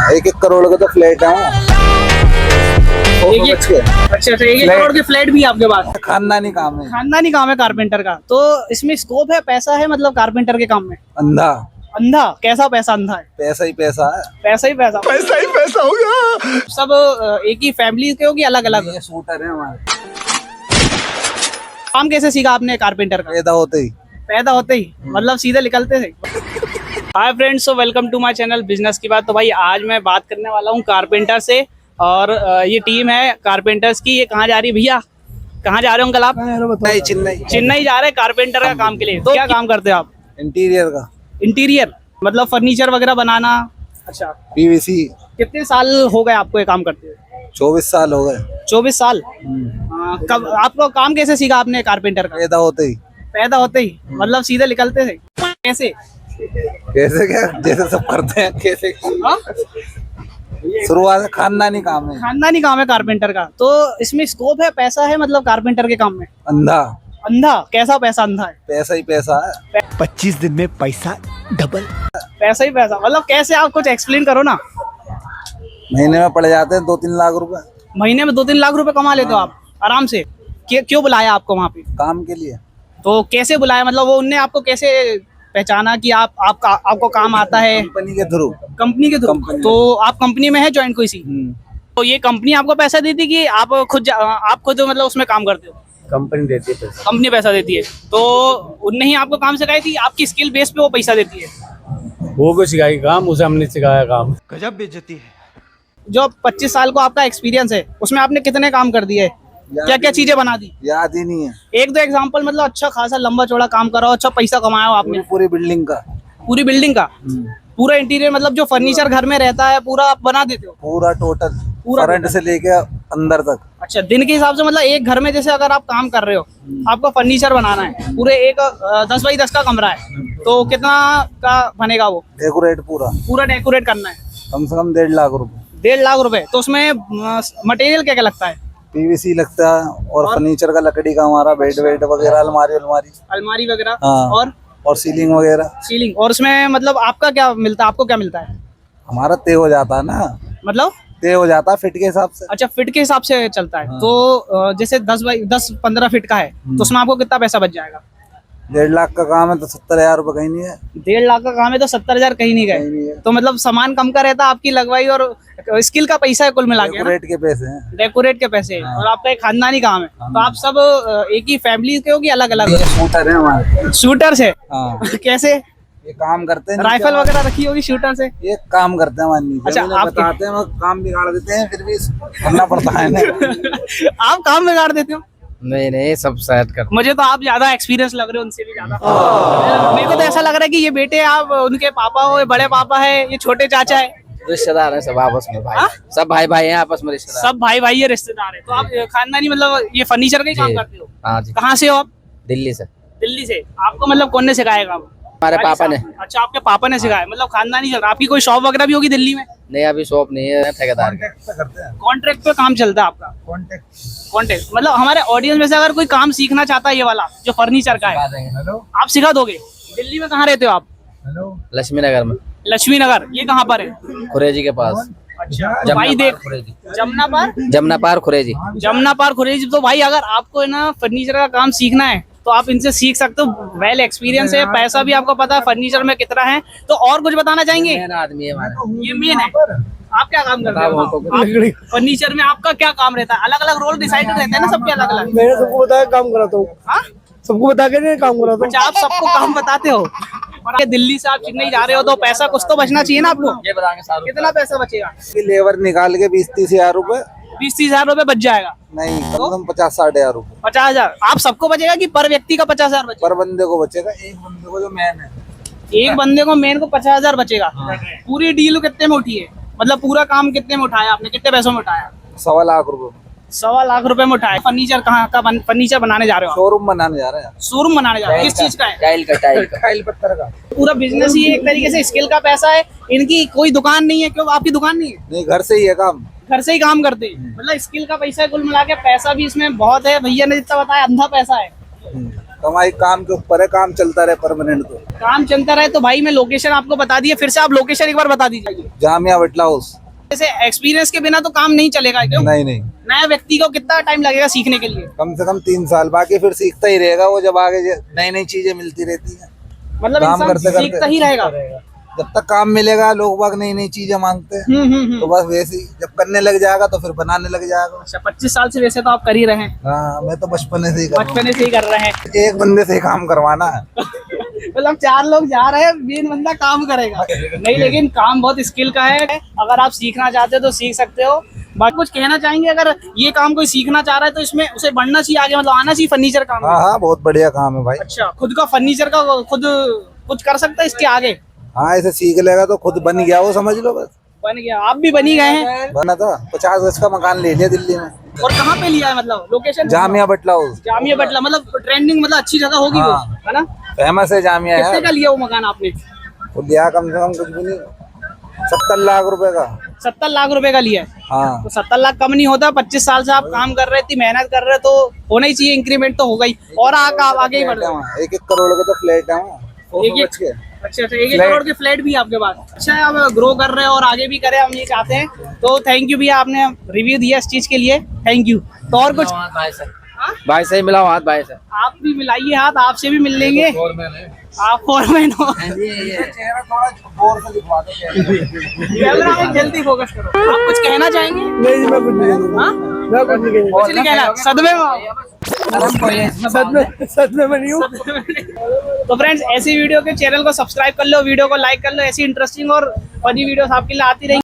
1-1 करोड़ का तो फ्लैट है। अच्छा, 1-1 करोड़ के फ्लैट भी है आपके पास? खानदानी काम है। खानदानी काम है कारपेंटर का, तो इसमें स्कोप है, पैसा है मतलब कारपेंटर के काम में? अंधा अंधा? कैसा पैसा अंधा है? पैसा ही पैसा है। पैसा ही पैसा, पैसा ही पैसा होगा। सब एक ही फैमिली के हो कि अलग अलग? ये शूटर है हमारे। काम कैसे सीखा आपने कारपेंटर का? पैदा होते ही। पैदा होते ही मतलब सीधे निकलते थे? Hi friends, so welcome to my channel business की बात। तो भाई आज मैं बात करने वाला हूँ कारपेंटर से, और ये टीम है कारपेंटर्स की। ये कहाँ जा रही है भैया? कहाँ जा रहे हो अंकल आप? चेन्नई जा रहे हैं कारपेंटर का काम के लिए। तो क्या काम करते हो आप? इंटीरियर का। इंटीरियर मतलब फर्नीचर वगैरह बनाना? अच्छा। पीवीसी। कितने साल हो गए आपको ये काम करते हुए? 24 साल हो गए। 24 साल? कब आपको काम कैसे सीखा आपने कारपेंटर का? पैदा होते ही। पैदा होते ही मतलब सीधे निकलते थे? कैसे? कैसे क्या, जैसे सब करते हैं कैसे। हाँ? शुरुआत से खानदानी काम है। खानदानी काम है कारपेंटर का, तो इसमें स्कोप है, पैसा है मतलब कारपेंटर के काम में? अंधा। अंधा? कैसा पैसा अंधा है? पैसा ही पैसा है। 25 दिन में पैसा डबल। पैसा ही पैसा मतलब कैसे? आप कुछ एक्सप्लेन करो ना। महीने में पड़ जाते हैं 2-3 लाख रुपए। महीने में 2-3 लाख रुपए कमा लेते हो आप आराम से? क्यों बुलाया आपको वहाँ पे? काम के लिए। तो कैसे बुलाया, मतलब वो उनने आपको कैसे पहचाना कि आपको काम आता है? कंपनी के थ्रू। कंपनी के थ्रू? तो आप कंपनी में है ज्वाइन कोई सी? तो ये कंपनी आपको पैसा देती कि आप खुद मतलब उसमें काम करते हो? कंपनी देती है। कंपनी पैसा देती है। तो उनने ही आपको काम सिखाई थी? आपकी स्किल बेस पे वो पैसा देती है? वो को सिखाई काम, उसे हमने सिखाया काम। गजब बेइज्जती है। जो 25 साल को आपका एक्सपीरियंस है उसमें आपने कितने काम कर दिए? क्या क्या चीजें बना दी? याद ही नहीं है। एक दो एग्जांपल, मतलब अच्छा खासा लंबा चौड़ा काम करा हो, अच्छा पैसा कमाया हो आपने? पूरी बिल्डिंग का। पूरी बिल्डिंग का? पूरा इंटीरियर मतलब जो फर्नीचर घर में रहता है पूरा आप बना देते हो? पूरा टोटल, पूरा फ्रंट से लेके अंदर तक। अच्छा, दिन के हिसाब से मतलब एक घर में जैसे अगर आप काम कर रहे हो, आपको फर्नीचर बनाना है, पूरे एक 10 बाई 10 का कमरा है, तो कितना का बनेगा वो? डेकोरेट पूरा डेकोरेट करना है? कम से कम 1.5 लाख रुपए। 1.5 लाख रुपए? तो उसमें मटेरियल क्या क्या लगता है? पीवीसी लगता है और फर्नीचर का लकड़ी का हमारा बेड वेड वगैरह, अलमारी वगैरह। हाँ। और सीलिंग वगैरह। सीलिंग। और उसमें मतलब आपका क्या मिलता है? आपको क्या मिलता है? हमारा तय हो जाता है ना। मतलब तय हो जाता है फिट के हिसाब से। अच्छा, फिट के हिसाब से चलता है। हाँ। तो जैसे 10-15 फिट का है तो उसमें आपको कितना पैसा बच जाएगा? 1.5 लाख का काम है तो 70,000 रुपए कहीं नहीं है। 1.5 लाख का काम है तो 70,000 कहीं नहीं कहीं नहीं गए? है। तो मतलब सामान कम का रहता है, आपकी लगवाई और स्किल का पैसा है कुल मिला के? डेकोरेट के पैसे हैं। डेकोरेट के पैसे हैं। और आपका एक खानदानी काम है, तो आप सब एक ही फैमिली के हो कि अलग अलग? शूटर है हमारे। शूटर से? हाँ। कैसे? ये काम करते हैं। राइफल वगैरह रखी होगी शूटर से? ये काम करते हैं हमारे नीचे। अच्छा, आप बताते हैं, काम बिगाड़ देते हैं, फिर भी करना पड़ता है ना। आप काम बिगाड़ देते हो? नहीं, सब सेट कर। मुझे तो आप ज्यादा एक्सपीरियंस लग रहे हो उनसे भी ज्यादा। मेरे को तो ऐसा लग रहा है कि ये बेटे आप उनके पापा हो, ये बड़े पापा है, ये छोटे चाचा है? रिश्तेदार है सब आपस में भाई। हाँ? सब भाई भाई हैं आपस में रिश्तेदार। सब भाई भाई ये रिश्तेदार है। तो आप खानदानी मतलब ये फर्नीचर का ही काम करते हो? हाँ जी। कहाँ से हो आप? दिल्ली से। दिल्ली से? आपको मतलब कौन ने सिखाया काम? हमारे पापा ने। अच्छा, आपके पापा ने सिखाया, मतलब खानदानी चल रहा है। आपकी कोई शॉप वगैरह भी होगी दिल्ली में? नहीं, अभी शॉप नहीं है, ठेकेदार का। कॉन्ट्रैक्ट पे काम चलता है आपका? कॉन्ट्रैक्ट मतलब हमारे ऑडियंस में से अगर कोई काम सीखना चाहता है ये वाला जो फर्नीचर का है, आप सिखा दोगे? दिल्ली में कहाँ रहते हो आप? लक्ष्मी नगर में। लक्ष्मी नगर ये कहाँ पर है? खुरेजी के पास। अच्छा, तो भाई देख, जमुना पार खुरेजी। जमुना पार खुरेजी। तो भाई अगर आपको है ना फर्नीचर का काम सीखना है तो आप इनसे सीख सकते हो। वेल एक्सपीरियंस है, पैसा भी आपको पता है फर्नीचर में कितना है। तो और कुछ बताना चाहेंगे? आदमी है हमारा। ये मेन है। आप क्या काम करते हो फर्नीचर में? आपका क्या काम रहता है? अलग अलग रोल डिसाइड रहते हैं ना सबके अलग अलग? मैंने सबको बताया काम कराता हूँ। हाँ? सबको बता के नहीं काम कराता हूँ। अच्छा, आप सबको काम बताते हो? और दिल्ली से आप चेन्नई जा रहे हो तो पैसा कुछ तो बचना चाहिए ना आपको? ये बताएंगे सारू। कितना पैसा बचेगा? लेबर निकाल के 20-30 हजार रुपए। 20-30 हजार रुपए बच जाएगा? नहीं, कम से कम 50-60 हजार रुपए। 50,000 आप सबको बचेगा कि पर व्यक्ति का 50,000 बचेगा? पर बंदे को बचेगा, एक बंदे को जो मैन है। एक बंदे को मेन को 50,000 बचेगा। पूरी डील कितने में उठी है? मतलब पूरा काम कितने में उठाया आपने? कितने पैसों में उठाया? 1.25 लाख रुपए। 1.25 लाख रुपए में उठाया। फर्नीचर कहाँ का फर्नीचर बनाने जा रहे हो? शोरूम बनाने जा रहे हैं। शोरूम बनाने जा रहे हो? किस चीज का है? टाइल पत्थर का। पूरा बिजनेस ही एक तरीके से स्किल का पैसा है। इनकी कोई दुकान नहीं है? क्यों आपकी दुकान नहीं है? नहीं, घर से ही है काम। घर से ही काम करते हैं, मतलब स्किल का पैसा है कुल मिला के। पैसा भी इसमें बहुत है, भैया ने जितना बताया अंधा पैसा है। कमाई काम के ऊपर है, काम चलता रहे परमानेंट तो। काम चलता रहे तो भाई मैं लोकेशन आपको बता दिए, फिर से आप लोकेशन एक बार बता दीजिए। जामिया बटला हाउस। जैसे एक्सपीरियंस के बिना तो काम नहीं चलेगा क्यों? नहीं नहीं, नया व्यक्ति को कितना टाइम लगेगा सीखने के लिए? कम से कम 3 साल, बाकी फिर सीखता ही रहेगा वो, जब आगे नई नई चीजें मिलती रहती है। मतलब काम इंसान करते करते सीखता ही रहेगा। जब तक काम मिलेगा लोग बाग नई नई चीजें मांगते हैं, तो बस वैसे ही जब करने लग जाएगा तो फिर बनाने लग जाएगा। अच्छा 25 साल से वैसे तो आप कर ही रहे हैं? हाँ, मैं तो बचपन से ही कर रहा बचपन से ही कर रहे हैं। हूँ। एक बंदे से ही काम करवाना है। मतलब 4 लोग जा रहे हैं, मेन बंदा काम करेगा नहीं, लेकिन काम बहुत स्किल का है। अगर आप सीखना चाहते हो तो सीख सकते हो। बाकी कुछ कहना चाहेंगे, अगर ये काम कोई सीखना चाह रहा है तो इसमें उसे बढ़ना चाहिए आगे, मतलब आना चाहिए फर्नीचर काम में? हाँ हाँ, बहुत बढ़िया काम है भाई। अच्छा, खुद का फर्नीचर का खुद कुछ कर सकता है इसके आगे? हाँ, ऐसे सीख लेगा तो खुद बन गया वो, समझ लो बस। बन गया, आप भी बनी गए हैं। बना था, 50 गज का मकान ले लिया दिल्ली में। और कहाँ पे लिया है, मतलब लोकेशन? जामिया बटला हाउस। जामिया बटला, मतलब ट्रेंडिंग, मतलब अच्छी जगह होगी वो, हाँ। है ना? फेमस है जामिया कितने है। का लिया वो मकान आपने? वो लिया कम से कम कुछ भी नहीं, 70 लाख रुपए का। 70 लाख रुपए का लिया है? हाँ, तो 70 लाख कम नहीं होता। 25 साल से आप काम कर रहे थे, मेहनत कर रहे, तो होना ही चाहिए, इंक्रीमेंट तो होगा ही। और आगे ही बढ़ रहे हो। 1-1 करोड़ का तो फ्लैट है वहाँ। अच्छा, 1-1 करोड़ के फ्लैट भी आपके पास? अच्छा, आप ग्रो कर रहे हो और आगे भी करें, हम ये चाहते हैं। तो थैंक यू भैया, आपने रिव्यू दिया इस चीज के लिए, थैंक यू। तो और कुछ? भाई से हाँ? भाई से मिलाओ हाथ, भाई से। आप भी मिलाइए हाथ, आपसे भी मिल लेंगे। आप फोरमैन हो। कैमरा में जल्दी फोकस करो। आप कुछ कहना चाहेंगे? नहीं, मैं कुछ नहीं कहूँगा। हाँ? मैं कुछ नहीं कहूँगा। कुछ नहीं कहना, सदमे में आओ। सच में नहीं हूँ। तो फ्रेंड्स, ऐसी वीडियो के चैनल को सब्सक्राइब कर लो, वीडियो को लाइक कर लो। ऐसी इंटरेस्टिंग और फनी वीडियोस आपके लिए आती रहेंगी।